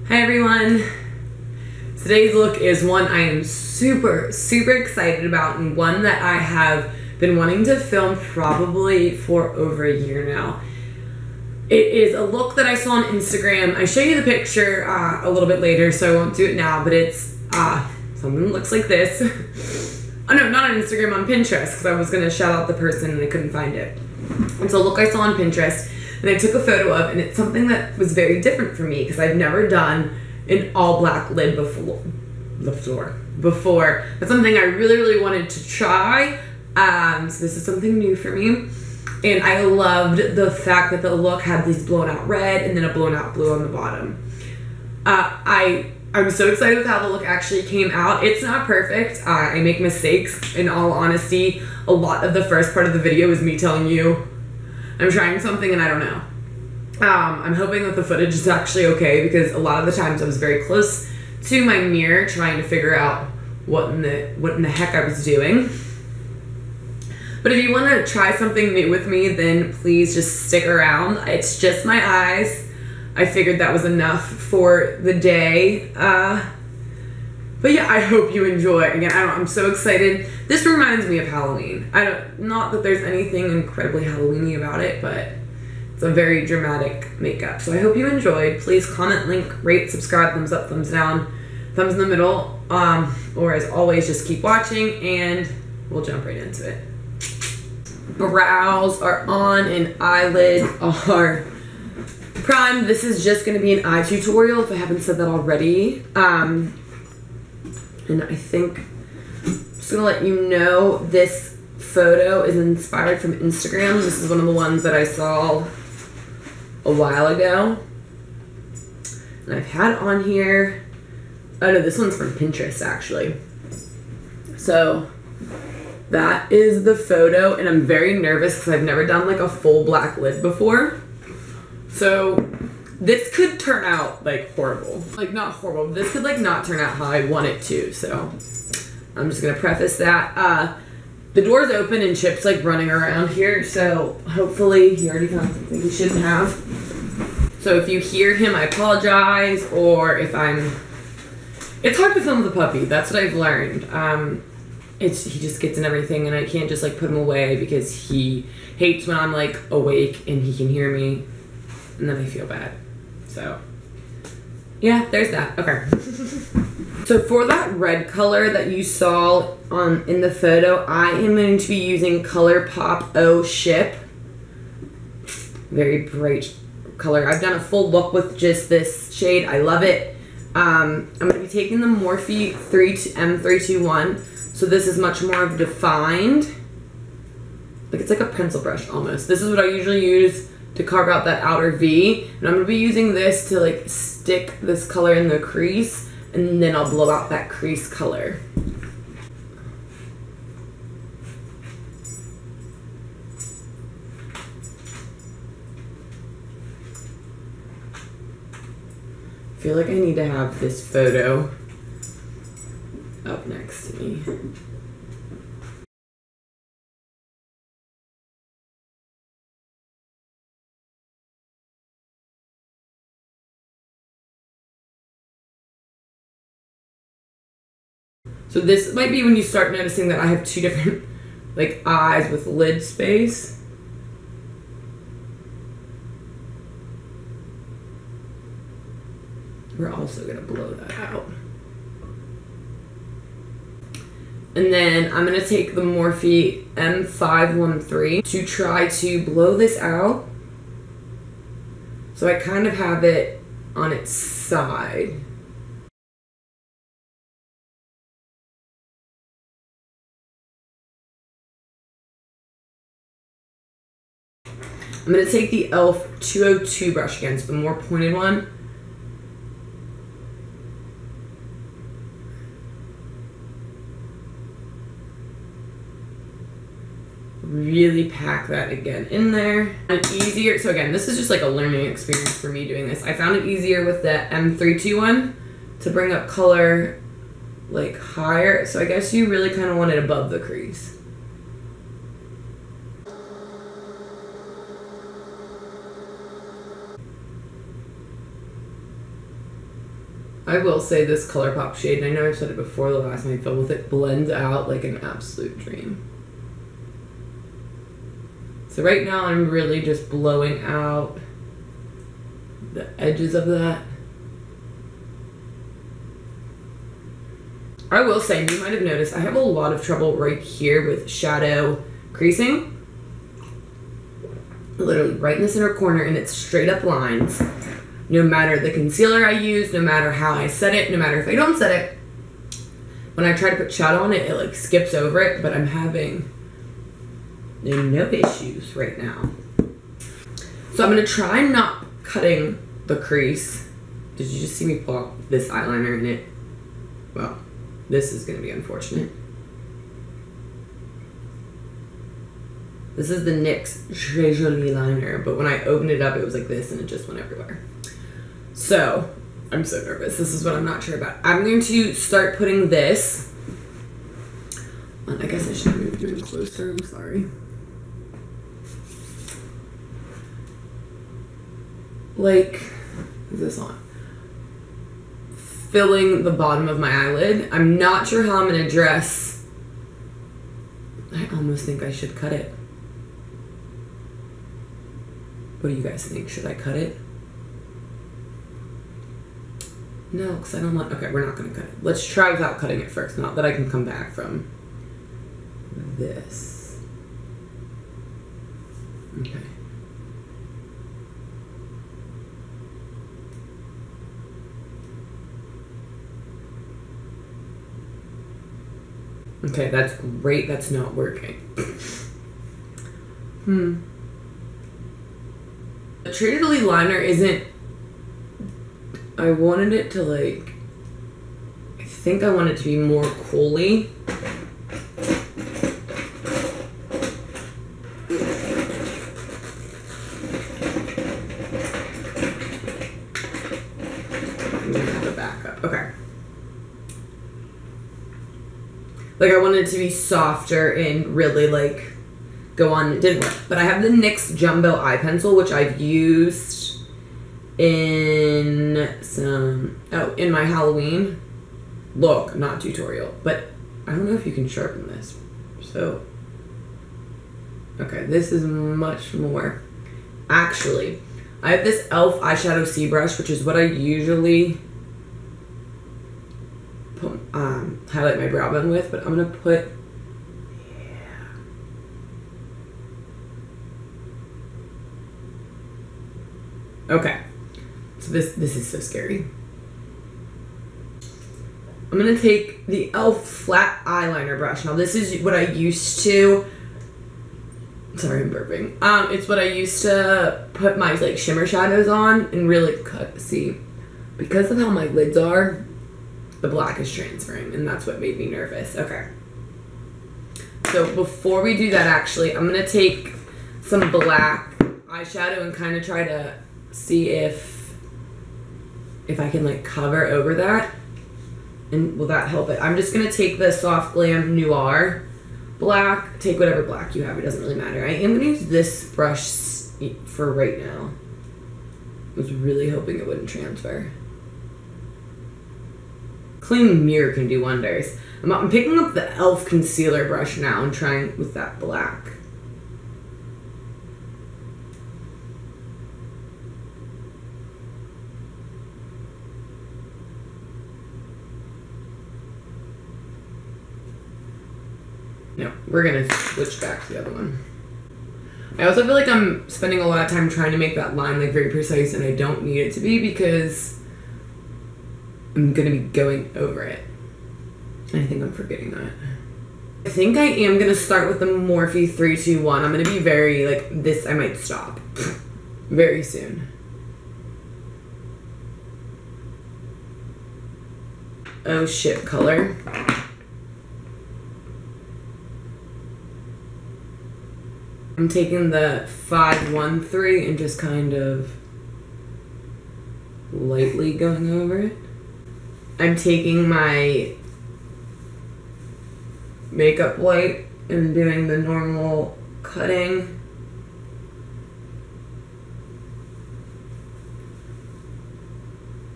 Hi everyone! Today's look is one I am super excited about, and one that I have been wanting to film probably for over a year now. It is a look that I saw on Instagram. I show you the picture a little bit later, so I won't do it now, but it's something that looks like this. Oh no, not on Instagram, on Pinterest, because I was going to shout out the person and I couldn't find it. It's a look I saw on Pinterest and I took a photo of, and it's something that was very different for me because I've never done an all black lid before. That's something I really wanted to try. So this is something new for me. And I loved the fact that the look had this blown out red and then a blown out blue on the bottom. I'm so excited with how the look actually came out. It's not perfect. I make mistakes, in all honesty. A lot of the first part of the video is me telling you I'm trying something and I don't know. I'm hoping that the footage is actually okay because a lot of the times I was very close to my mirror trying to figure out what in the heck I was doing. But if you want to try something new with me, then please just stick around. It's just my eyes. I figured that was enough for the day. But yeah, I hope you enjoy. Again, I'm so excited. This reminds me of Halloween. Not that there's anything incredibly Halloween-y about it, but it's a very dramatic makeup. So I hope you enjoyed. Please comment, link, rate, subscribe, thumbs up, thumbs down, thumbs in the middle. Or as always, just keep watching and we'll jump right into it. Brows are on and eyelids are primed. This is just going to be an eye tutorial if I haven't said that already. And I think I'm just going to let you know this photo is inspired from Instagram. This is one of the ones that I saw a while ago. And I've had on here, oh no, this one's from Pinterest actually. So that is the photo, and I'm very nervous because I've never done like a full black lid before. So this could turn out like horrible. Like not horrible, but this could like not turn out how I want it to. So I'm just gonna preface that. The door's open and Chip's like running around here, so hopefully he already found something he shouldn't have. So if you hear him, I apologize, or if it's hard to film with a puppy, that's what I've learned. He just gets in everything and I can't just like put him away because he hates when I'm like awake and he can hear me and then I feel bad. So yeah, there's that. Okay. So for that red color that you saw in the photo, I am going to be using ColourPop O Ship. Very bright color. I've done a full look with just this shade. I love it. I'm going to be taking the Morphe M321. So this is much more of defined. Like it's like a pencil brush almost. This is what I usually use to carve out that outer V. And I'm going to be using this to like stick this color in the crease. And then I'll blow out that crease color. I feel like I need to have this photo up next to me. So this might be when you start noticing that I have two different like eyes with lid space. We're also gonna blow that out. And then I'm gonna take the Morphe M513 to try to blow this out. So I kind of have it on its side. I'm going to take the e.l.f. 202 brush again, so the more pointed one. Really pack that again in there. And easier, so again, this is just like a learning experience for me doing this. I found it easier with the M321 to bring up color like higher. So I guess you really kind of want it above the crease. I will say this ColourPop shade, and I know I've said it before the last time I filmed with it, blends out like an absolute dream. So right now I'm really just blowing out the edges of that. I will say, you might have noticed, I have a lot of trouble right here with shadow creasing. Literally right in the center corner, and it's straight up lines. No matter the concealer I use, no matter how I set it, no matter if I don't set it. When I try to put shadow on it, it like skips over it, but I'm having no issues right now. So I'm gonna try not cutting the crease. Did you just see me pull out this eyeliner in it? Well, this is gonna be unfortunate. This is the NYX Très Jolie liner, but when I opened it up, it was like this and it just went everywhere. So, I'm so nervous. This is what I'm not sure about. I'm going to start putting this on. I guess I should move you closer, I'm sorry. Like, is this on? Filling the bottom of my eyelid. I'm not sure how I'm gonna dress. I almost think I should cut it. What do you guys think? Should I cut it? No, because I don't want... Okay, we're not going to cut it. Let's try without cutting it first. Not that I can come back from this. Okay. Okay, that's great. That's not working. The Très Jolie liner isn't... I wanted it to like... I think I want it to be more coaly. I'm gonna have a backup. Okay. Like I wanted it to be softer and really like go on. It didn't work. But I have the NYX Jumbo Eye Pencil, which I've used in some... Oh, in my Halloween look, not tutorial. But I don't know if you can sharpen this. So... Okay, this is much more... Actually, I have this e.l.f. eyeshadow C brush, which is what I usually put, highlight my brow bone with, but I'm gonna put... Okay, so this is so scary. I'm gonna take the e.l.f. flat eyeliner brush. Now this is what I used to... Sorry, I'm burping. It's what I used to put my like shimmer shadows on and really cut. See, because of how my lids are, the black is transferring, and that's what made me nervous. Okay. So before we do that, actually, I'm gonna take some black eyeshadow and kind of try to see if I can like cover over that, and will that help it? I'm just gonna take the Soft Glam Noir black. Take whatever black you have, it doesn't really matter. I am gonna use this brush for right now. I was really hoping it wouldn't transfer. Clean mirror can do wonders. I'm picking up the e.l.f. concealer brush now and trying with that black. No, we're gonna switch back to the other one. I also feel like I'm spending a lot of time trying to make that line like very precise, and I don't need it to be because I'm gonna be going over it. And I think I'm forgetting that. I think I am gonna start with the Morphe 321. I'm gonna be very like this. I might stop very soon. Oh shit, color. I'm taking the 513 and just kind of lightly going over it. I'm taking my makeup wipe and doing the normal cutting.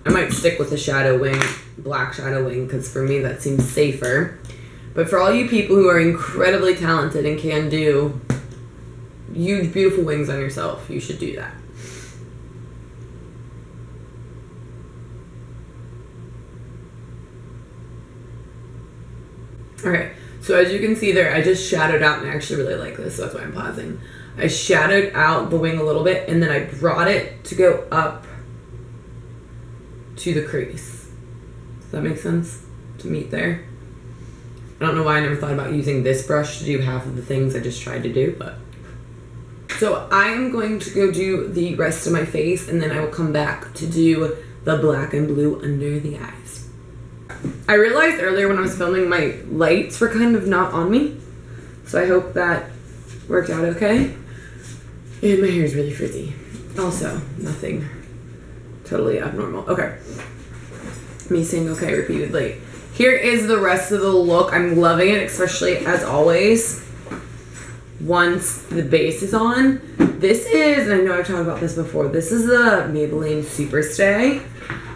I might stick with the shadow wing, black shadow wing, because for me that seems safer. But for all you people who are incredibly talented and can do huge, beautiful wings on yourself, you should do that. Okay, so as you can see there, I just shadowed out, and I actually really like this, so that's why I'm pausing. I shadowed out the wing a little bit, and then I brought it to go up to the crease. Does that make sense? To meet there. I don't know why I never thought about using this brush to do half of the things I just tried to do, but. So I am going to go do the rest of my face, and then I will come back to do the black and blue under the eyes. I realized earlier when I was filming my lights were kind of not on me, so I hope that worked out okay. And my hair is really frizzy. Also, nothing totally abnormal. Okay. Me saying okay repeatedly. Here is the rest of the look. I'm loving it, especially as always, once the base is on. This is, and I know I've talked about this before, this is the Maybelline Superstay.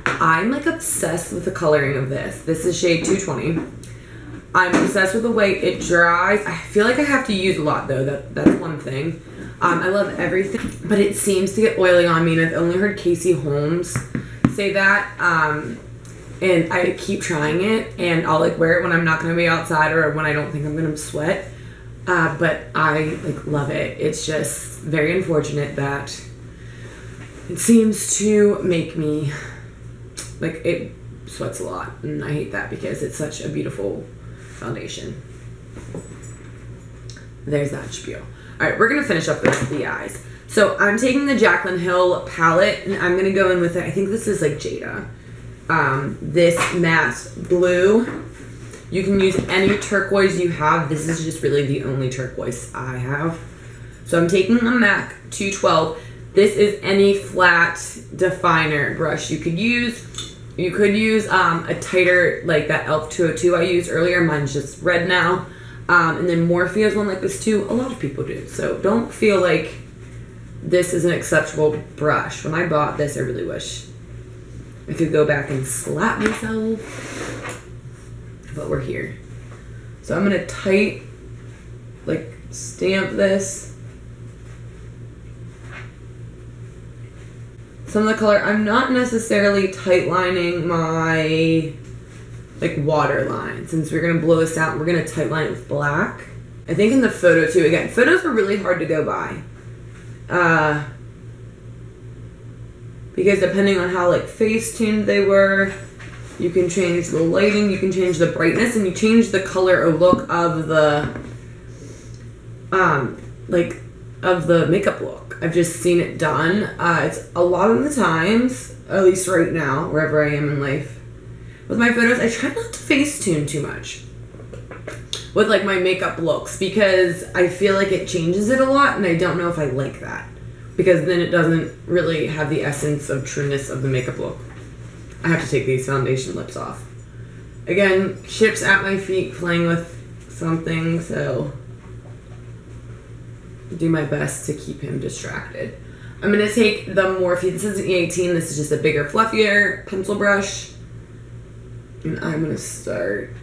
I'm like obsessed with the coloring of this. This is shade 220. I'm obsessed with the way it dries. I feel like I have to use a lot though, that's one thing. I love everything, but it seems to get oily on me, and I've only heard Casey Holmes say that. And I keep trying it, and I'll like wear it when I'm not gonna be outside or when I don't think I'm gonna sweat. But I like love it. It's just very unfortunate that it seems to make me, like, it sweats a lot, and I hate that because it's such a beautiful foundation. There's that spiel. All right, we're gonna finish up the rest of the eyes. So I'm taking the Jaclyn Hill palette, and I'm gonna go in with it. I think this is like Jada. This matte blue. You can use any turquoise you have. This is just really the only turquoise I have. So I'm taking a MAC 212. This is any flat definer brush you could use. You could use a tighter, like that e.l.f. 202 I used earlier. Mine's just red now. And then Morphe has one like this too. A lot of people do. So don't feel like this is an acceptable brush. When I bought this, I really wish I could go back and slap myself. But we're here. So I'm gonna tight, like, stamp this. Some of the color, I'm not necessarily tight lining my, like, water line. Since we're gonna blow this out, we're gonna tight line it with black. I think in the photo too, again, photos are really hard to go by. Because depending on how, like, face-tuned they were, you can change the lighting, you can change the brightness, and you change the color or look of the, like, of the makeup look. I've just seen it done. It's a lot of the times, at least right now, wherever I am in life, with my photos, I try not to face-tune too much with, like, my makeup looks, because I feel like it changes it a lot, and I don't know if I like that. Because then it doesn't really have the essence of trueness of the makeup look. I have to take these foundation lips off. Again, Chip's at my feet playing with something, so do my best to keep him distracted. I'm gonna take the Morphe, this is an E18, this is just a bigger, fluffier pencil brush. And I'm gonna start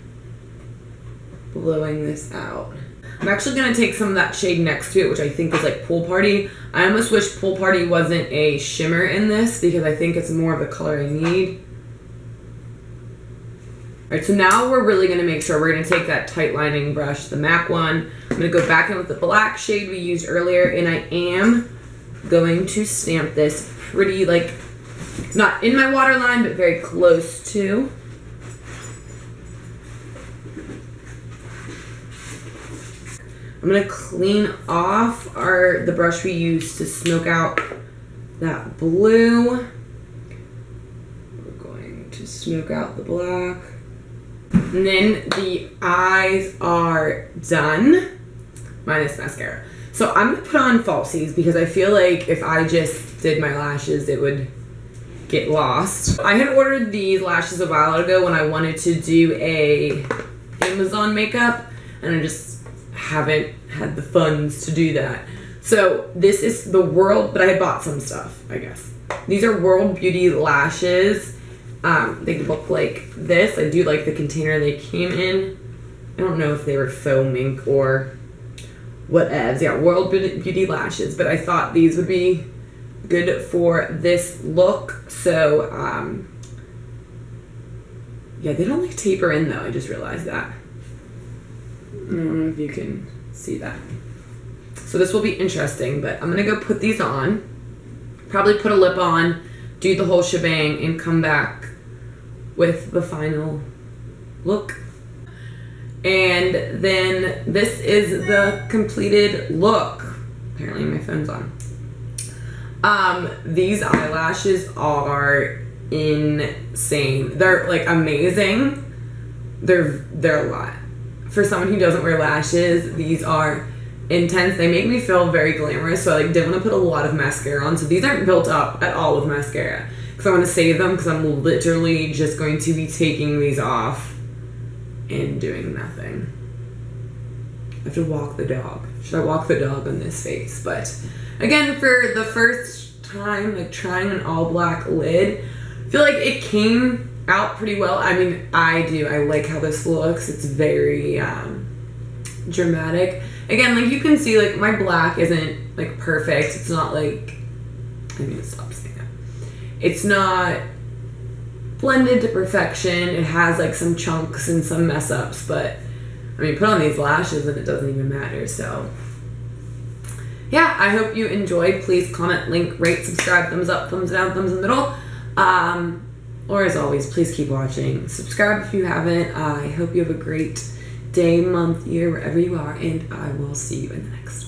blowing this out. I'm actually gonna take some of that shade next to it, which I think is like Pool Party. I almost wish Pool Party wasn't a shimmer in this, because I think it's more of the color I need. Alright, so now we're really gonna make sure we're gonna take that tight lining brush, the MAC one. I'm gonna go back in with the black shade we used earlier, and I am going to stamp this pretty, like, not in my waterline, but very close to. I'm gonna clean off the brush we used to smoke out that blue. We're going to smoke out the black. And then the eyes are done, minus mascara. So I'm gonna put on falsies, because I feel like if I just did my lashes, it would get lost. I had ordered these lashes a while ago when I wanted to do a Amazon makeup, and I just haven't had the funds to do that. So this is the World, but I had bought some stuff, I guess. These are World Beauty lashes, They look like this. I do like the container they came in. I don't know if they were faux mink or whatevs. Yeah, World Beauty lashes, but I thought these would be good for this look. So, yeah, they don't like taper in though. I just realized that. I don't know if you can see that. So this will be interesting, but I'm gonna go put these on. Probably put a lip on, do the whole shebang, and come back with the final look. And then this is the completed look. Apparently my phone's on. These eyelashes are insane. They're like amazing. They're a lot. For someone who doesn't wear lashes, these are intense. They make me feel very glamorous, so I like didn't want to put a lot of mascara on. So these aren't built up at all with mascara because I want to save them, because I'm literally just going to be taking these off and doing nothing. I have to walk the dog. Should I walk the dog on this face? But again, for the first time, like trying an all black lid, I feel like it came out pretty well. I mean, I like how this looks. It's very dramatic. Again, like you can see, like my black isn't like perfect. It's not like, I need to stop saying that. It's not blended to perfection. It has like some chunks and some mess ups, but I mean, put on these lashes and it doesn't even matter. So yeah, I hope you enjoyed. Please comment, link, rate, subscribe, thumbs up, thumbs down, thumbs in the middle. Or as always, please keep watching. Subscribe if you haven't. I hope you have a great day, month, year, wherever you are, and I will see you in the next one.